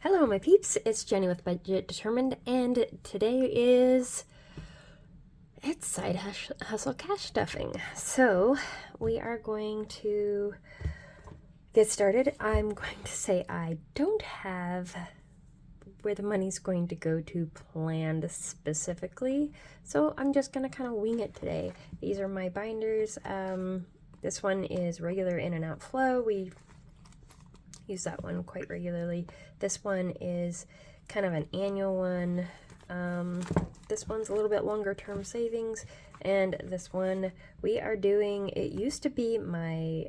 Hello, my peeps. It's Jenny with Budget Determined, and today it's side hustle cash stuffing. So we are going to get started. I'm going to say I don't have where the money's going to go to planned specifically, so I'm just going to kind of wing it today. These are my binders. This one is regular in and out flow. We use that one quite regularly. This one is kind of an annual one. This one's a little bit longer term savings, and this one we are doing, it used to be my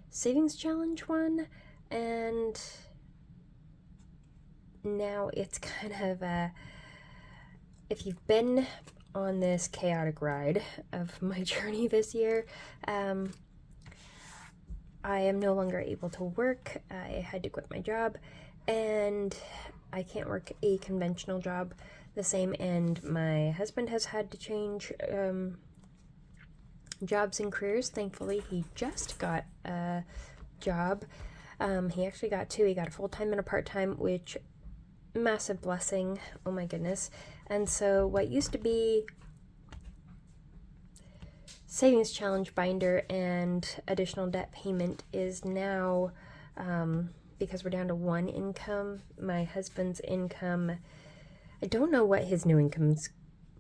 savings challenge one, and now it's kind of a, if you've been on this chaotic ride of my journey this year, I am no longer able to work. I had to quit my job, and I can't work a conventional job the same, and my husband has had to change jobs and careers. Thankfully, he just got a job. He actually got two. He got a full-time and a part-time, which, massive blessing. Oh my goodness. And so what used to be savings challenge binder and additional debt payment is now, because we're down to one income, my husband's income, I don't know what his new income's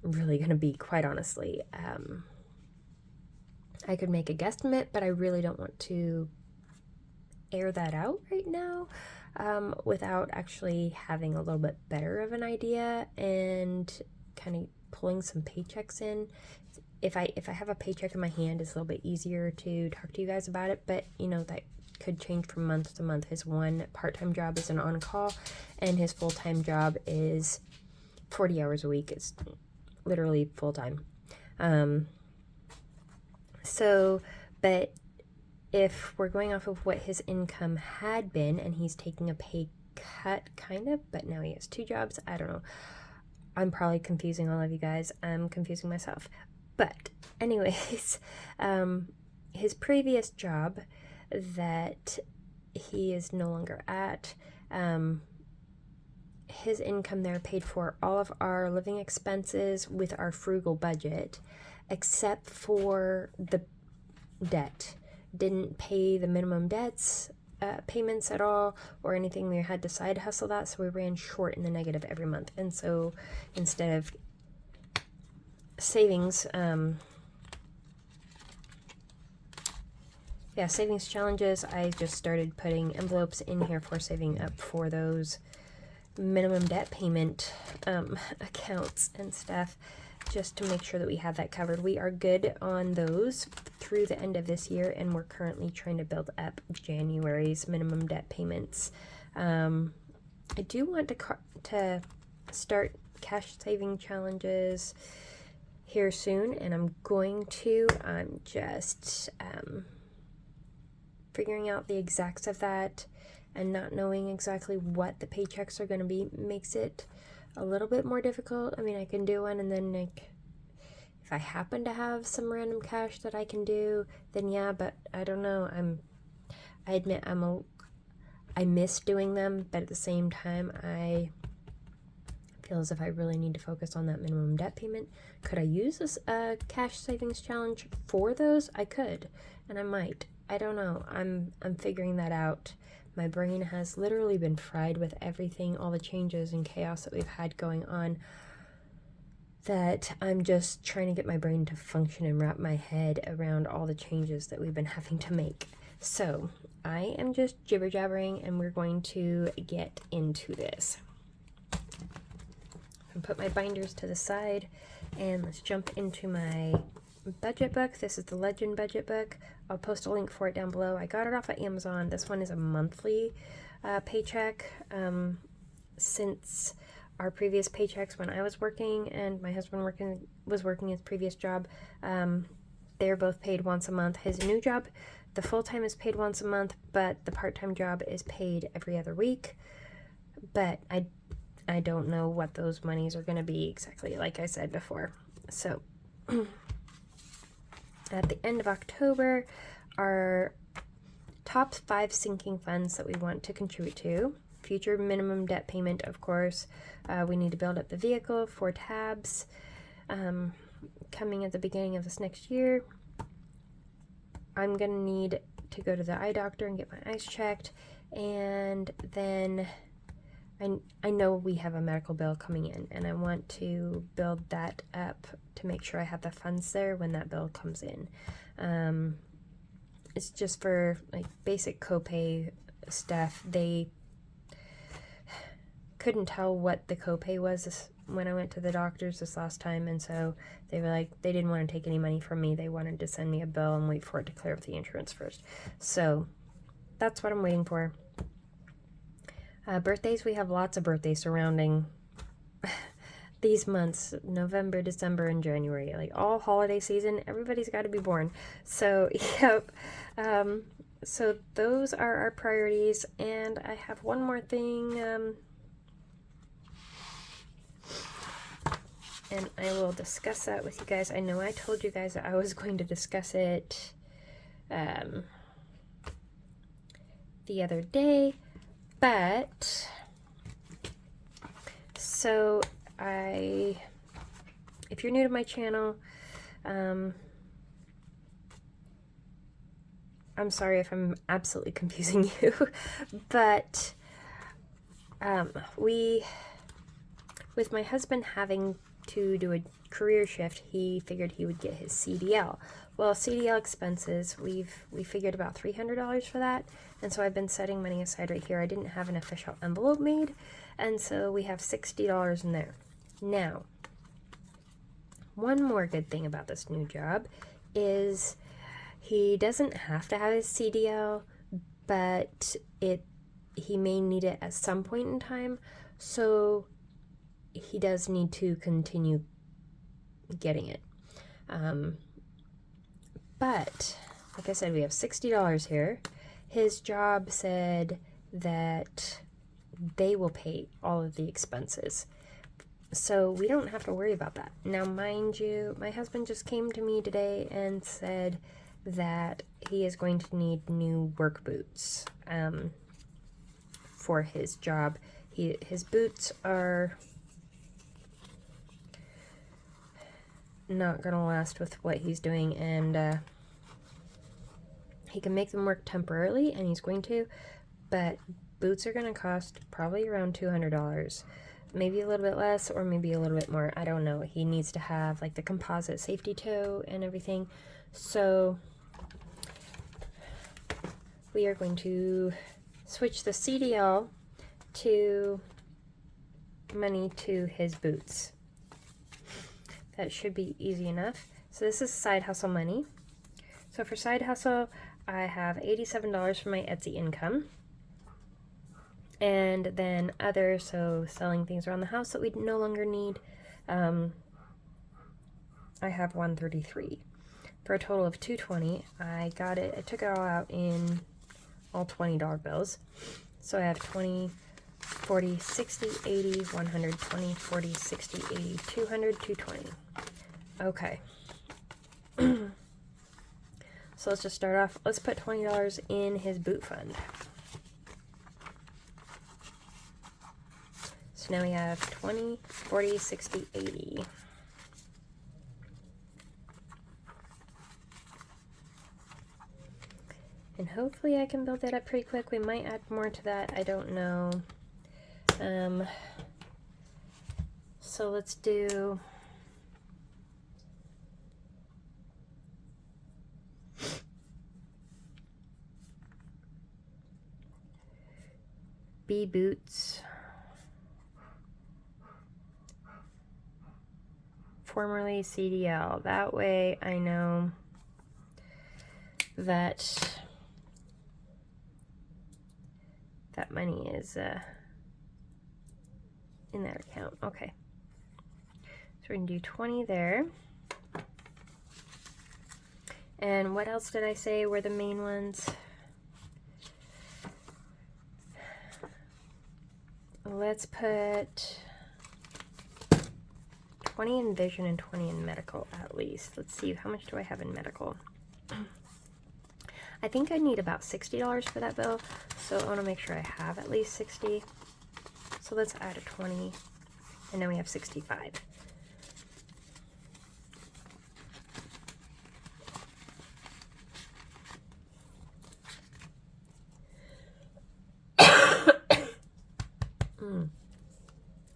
really going to be, quite honestly. I could make a guesstimate, but I really don't want to air that out right now without actually having a little bit better of an idea and kind of pulling some paychecks in. If I have a paycheck in my hand, it's a little bit easier to talk to you guys about it, but you know, that could change from month to month. His one part-time job is an on-call, and his full-time job is 40 hours a week. It's literally full-time. But if we're going off of what his income had been, and he's taking a pay cut, kind of, but now he has two jobs, I don't know. I'm probably confusing all of you guys. I'm confusing myself. But anyways, his previous job that he is no longer at, his income there paid for all of our living expenses with our frugal budget, except for the debt. Didn't pay the minimum debts payments at all or anything. We had to side hustle that, so we ran short in the negative every month. And so instead of savings, savings challenges, I just started putting envelopes in here for saving up for those minimum debt payment accounts and stuff, just to make sure that we have that covered. We are good on those through the end of this year, and we're currently trying to build up January's minimum debt payments. I do want to start cash saving challenges here soon, and I'm just figuring out the exacts of that, and not knowing exactly what the paychecks are going to be makes it a little bit more difficult. I mean, I can do one, and then like, if I happen to have some random cash that I can do, then yeah, but I don't know. I admit I miss doing them, but at the same time, I feel as if I really need to focus on that minimum debt payment. Could I use this cash savings challenge for those? I could, and I might. I don't know. I'm figuring that out. My brain has literally been fried with everything, all the changes and chaos that we've had going on, that I'm just trying to get my brain to function and wrap my head around all the changes that we've been having to make. So I am just jibber jabbering, and we're going to get into this. I'll put my binders to the side, and let's jump into my budget book. This is the Legend budget book. I'll post a link for it down below. I got it off of Amazon. This one is a monthly paycheck. Since our previous paychecks, when I was working and my husband was working his previous job, they're both paid once a month. His new job, the full-time is paid once a month, but the part-time job is paid every other week. But I don't know what those monies are going to be exactly, like I said before. So at the end of October, our top 5 sinking funds that we want to contribute to future minimum debt payment, of course. We need to build up the vehicle, 4 tabs, coming at the beginning of this next year. I'm going to need to go to the eye doctor and get my eyes checked, and then I know we have a medical bill coming in, and I want to build that up to make sure I have the funds there when that bill comes in. It's just for like basic copay stuff. They couldn't tell what the copay was when I went to the doctors this last time, and so they were like, they didn't want to take any money from me. They wanted to send me a bill and wait for it to clear with the insurance first. So that's what I'm waiting for. Birthdays, we have lots of birthdays surrounding these months, November, December, and January. Like all holiday season, everybody's got to be born. So, yep. So those are our priorities, and I have one more thing, and I will discuss that with you guys. I know I told you guys that I was going to discuss it the other day, but so if you're new to my channel, I'm sorry if I'm absolutely confusing you, but with my husband having to do a career shift, he figured he would get his CDL. Well, CDL expenses, we figured about $300 for that, and so I've been setting money aside right here. I didn't have an official envelope made, and so we have $60 in there. Now, one more good thing about this new job is he doesn't have to have his CDL, but he may need it at some point in time, so he does need to continue getting it. But, like I said, we have $60 here. His job said that they will pay all of the expenses, so we don't have to worry about that. Now, mind you, my husband just came to me today and said that he is going to need new work boots for his job. His boots are not gonna last with what he's doing, and he can make them work temporarily, and he's going to, but boots are gonna cost probably around $200, maybe a little bit less or maybe a little bit more. I don't know. He needs to have like the composite safety toe and everything, so we are going to switch the CDL to money to his boots. That should be easy enough. So this is side hustle money. So for side hustle, I have $87 for my Etsy income. And then other, so selling things around the house that we no longer need, I have $133. For a total of $220. I took it all out in all $20 bills. So I have 20, 40, 60, 80, 100, 20, 40, 60, 80, 200, 220. Okay. So let's just start off. Let's put $20 in his boot fund. So now we have 20, 40, 60, 80. And hopefully I can build that up pretty quick. We might add more to that. I don't know. So let's do B boots, formerly CDL. That way I know that that money is in that account. Okay, so we're gonna do 20 there. And what else did I say were the main ones? Let's put 20 in vision and 20 in medical at least. Let's see, how much do I have in medical? I think I need about $60 for that bill, so I want to make sure I have at least 60. So let's add a 20, and now we have 65.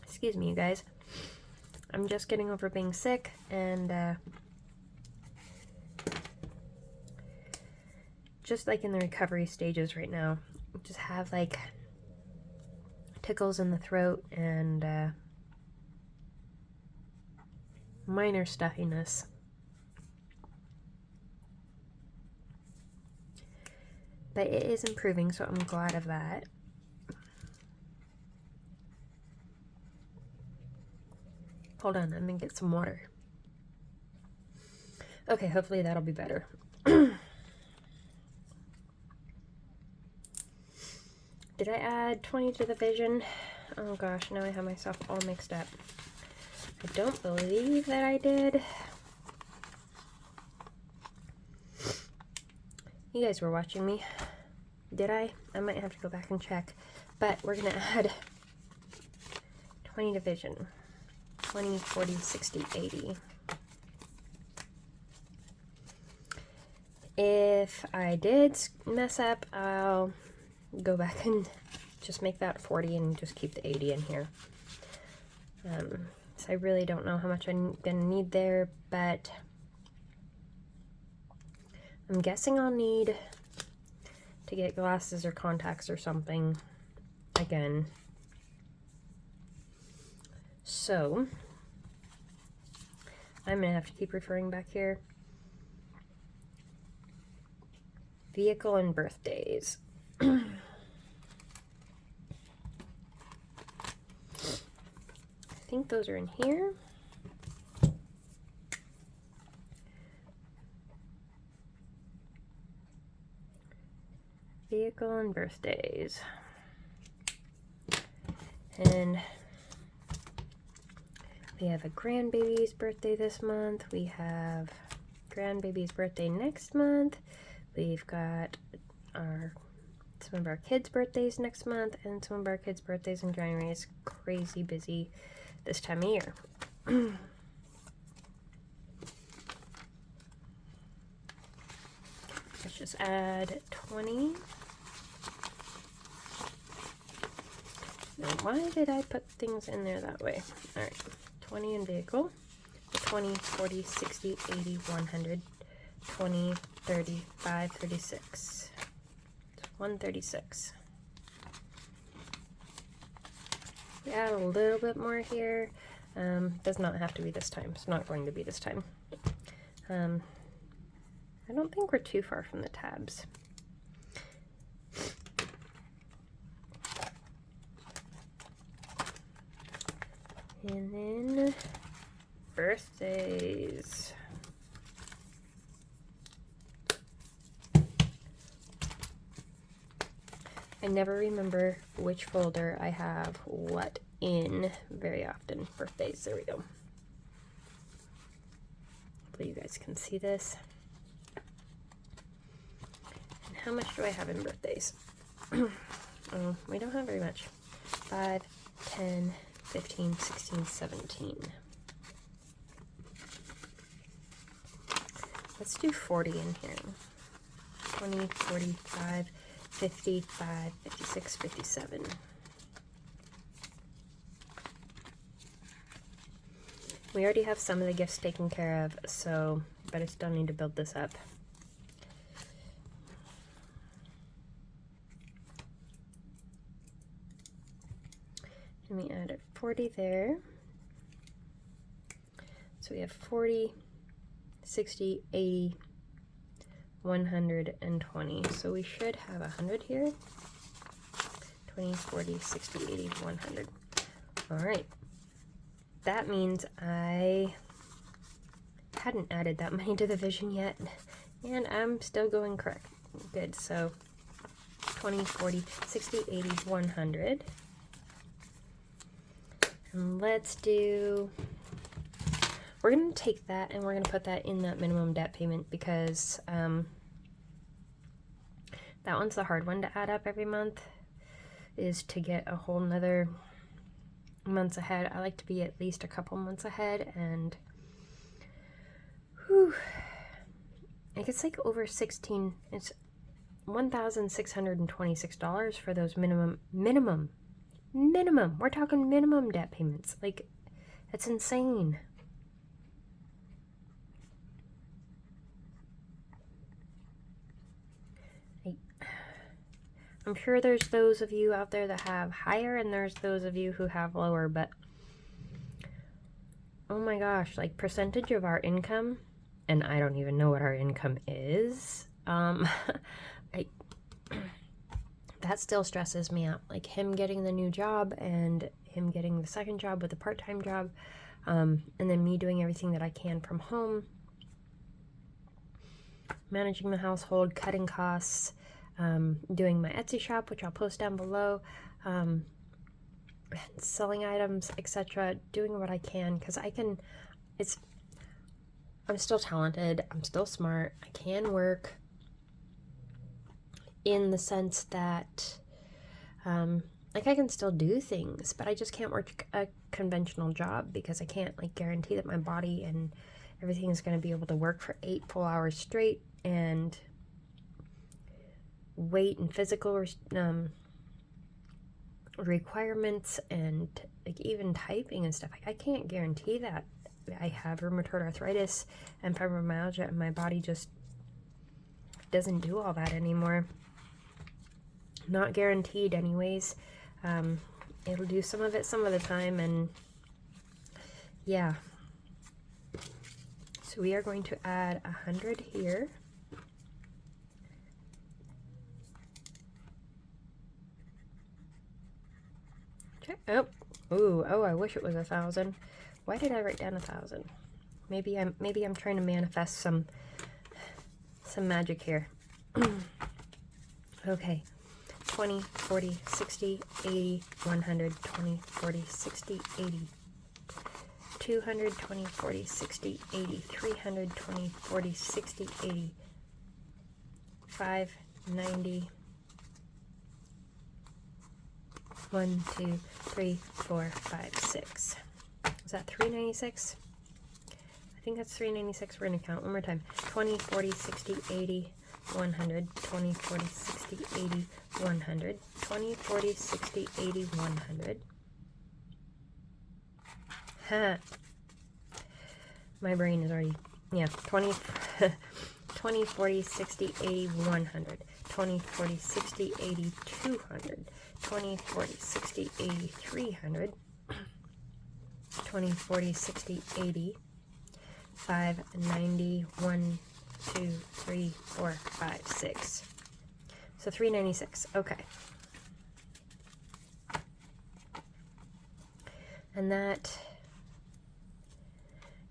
Excuse me, you guys. I'm just getting over being sick, and just like in the recovery stages right now, just have like tickles in the throat and minor stuffiness. But it is improving, so I'm glad of that. Hold on, I'm gonna get some water. Okay, hopefully that'll be better. Did I add 20 to the vision? Oh gosh, now I have myself all mixed up. I don't believe that I did. You guys were watching me. Did I? I might have to go back and check. But we're gonna add 20 to vision. 20, 40, 60, 80. If I did mess up, I'll go back and just make that 40 and just keep the 80 in here. So I really don't know how much I'm gonna need there, but I'm guessing I'll need to get glasses or contacts or something again. So I'm gonna have to keep referring back here. Vehicle and birthdays. I think those are in here. Vehicle and birthdays. And we have a grandbaby's birthday this month. We have grandbaby's birthday next month. We've got some of our kids' birthdays next month, and some of our kids' birthdays in January. It's crazy busy this time of year. Let's just add 20. Now, why did I put things in there that way? All right, 20 in vehicle. 20, 40, 60, 80, 100, 20, 35, 36. 136. We add a little bit more here. Does not have to be this time. It's not going to be this time. I don't think we're too far from the tabs. And then birthdays. I never remember which folder I have what in very often. Birthdays, there we go. Hopefully you guys can see this. And how much do I have in birthdays? Oh, we don't have very much. 5, 10, 15, 16, 17. Let's do 40 in here. 20, 45, 55, 56, 57. We already have some of the gifts taken care of, so, but I still need to build this up. And we added 40 there. So we have 40, 60, 80, 120. So we should have 100 here. 20, 40, 60, 80, 100. All right. That means I hadn't added that many to the vision yet, and I'm still going correct. Good. So 20, 40, 60, 80, 100. And let's do, we're going to take that and we're going to put that in that minimum debt payment because That one's the hard one to add up every month, is to get a whole nother months ahead. I like to be at least a couple months ahead, and whew, it's like over 16, it's $1,626 for those minimum. We're talking minimum debt payments. Like, that's insane. I'm sure there's those of you out there that have higher, and there's those of you who have lower, but oh my gosh, like percentage of our income, and I don't even know what our income is, that still stresses me out. Like him getting the new job and him getting the second job with a part-time job, and then me doing everything that I can from home, managing the household, cutting costs, doing my Etsy shop, which I'll post down below, selling items, etc., doing what I can, because I'm still talented, I'm still smart, I can work, in the sense that, like, I can still do things, but I just can't work a conventional job, because I can't, like, guarantee that my body and everything is going to be able to work for 8 full hours straight, and weight and physical requirements, and like even typing and stuff. Like, I can't guarantee that. I have rheumatoid arthritis and fibromyalgia, and my body just doesn't do all that anymore. Not guaranteed anyways. It'll do some of it some of the time, and yeah. So we are going to add 100 here. Okay. Oh, I wish it was 1,000. Why did I write down 1,000? Maybe I'm trying to manifest some magic here. Okay. 20, 40, 60, 80, 100, 20, 40, 60, 80. 200, 20, 40, 60, 80, 300, 20, 40, 60, 80. 590. 1, 2, 3, 4, 5, 6. Is that 396? I think that's 396. We're going to count one more time. 20, 40, 60, 80, 100. 20, 40, 60, 80, 100. 20, 40, 60, 80, 100. Ha! My brain is already... Yeah, 20, 20, 40, 60, 80, 100. 20, 40, 60, 80, 200. 20, 40, 60, 80, 300. 20, 40, 60, 80. 590, 1, 2, 3, 4, 5, 6. So 396. Okay. And that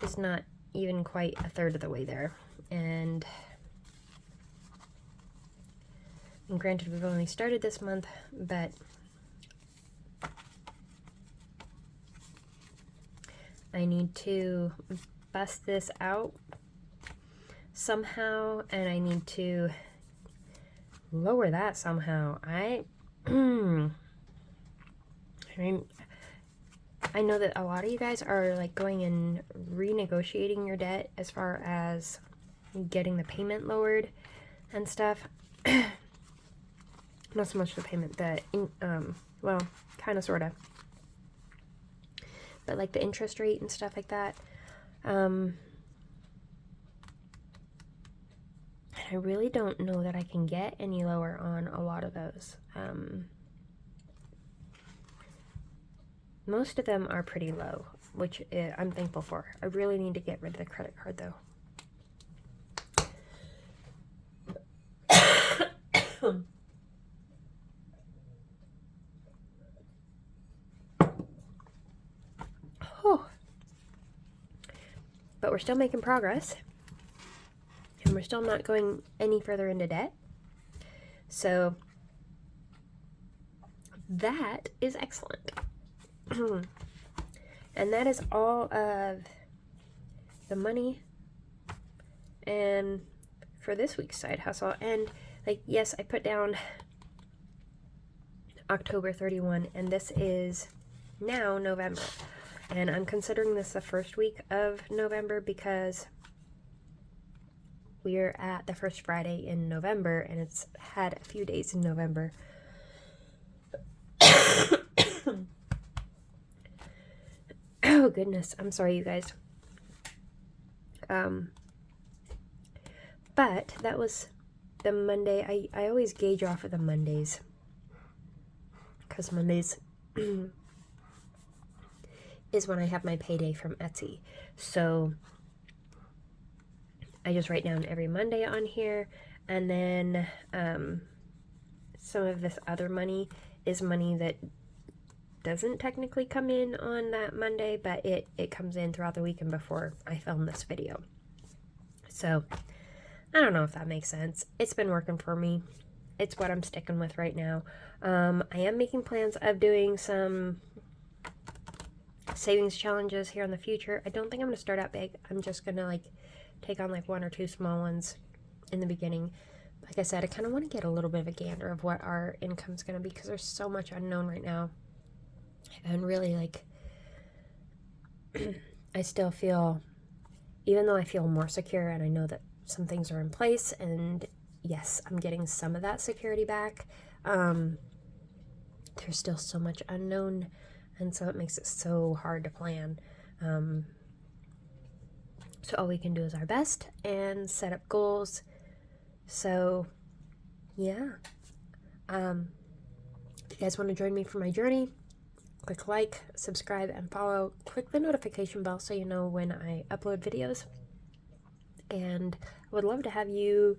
is not even quite a third of the way there. And granted, we've only started this month, but I need to bust this out somehow, and I need to lower that somehow. I know that a lot of you guys are like going and renegotiating your debt as far as getting the payment lowered and stuff. Not so much the payment, well, kind of, sort of. But like the interest rate and stuff like that. And I really don't know that I can get any lower on a lot of those. Most of them are pretty low, which I'm thankful for. I really need to get rid of the credit card, though. But we're still making progress, and we're still not going any further into debt. So that is excellent. And that is all of the money and for this week's side hustle. And like, yes, I put down October 31, and this is now November. And I'm considering this the first week of November because we're at the first Friday in November, and it's had a few days in November. Oh goodness, I'm sorry you guys. But that was the Monday. I always gauge off of the Mondays, because Mondays is when I have my payday from Etsy. So I just write down every Monday on here, and then some of this other money is money that doesn't technically come in on that Monday, but it comes in throughout the weekend before I film this video. So I don't know if that makes sense. It's been working for me. It's what I'm sticking with right now. I am making plans of doing some savings challenges here in the future. I don't think I'm going to start out big. I'm just going to like take on like 1 or 2 small ones in the beginning. Like I said, I kind of want to get a little bit of a gander of what our income's going to be, because there's so much unknown right now. And really, like, I still feel, even though I feel more secure and I know that some things are in place, and yes, I'm getting some of that security back, there's still so much unknown, and so it makes it so hard to plan. So all we can do is our best and set up goals. So yeah, if you guys want to join me for my journey, click like, subscribe, and follow. Click the notification bell so you know when I upload videos. And I would love to have you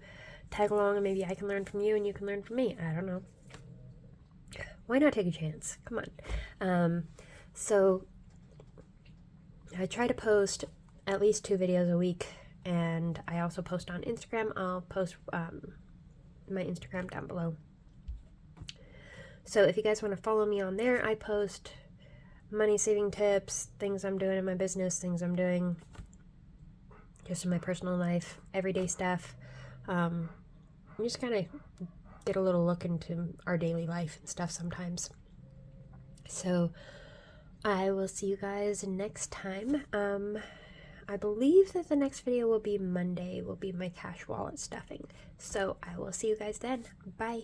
tag along, and maybe I can learn from you and you can learn from me. I don't know. Why not take a chance? Come on. So I try to post at least 2 videos a week, and I also post on Instagram. I'll post my Instagram down below. So if you guys want to follow me on there, I post money saving tips, things I'm doing in my business, things I'm doing just in my personal life, everyday stuff. You just kind of get a little look into our daily life and stuff sometimes. So I will see you guys next time. I believe that the next video will be Monday, will be my cash wallet stuffing. So I will see you guys then. Bye.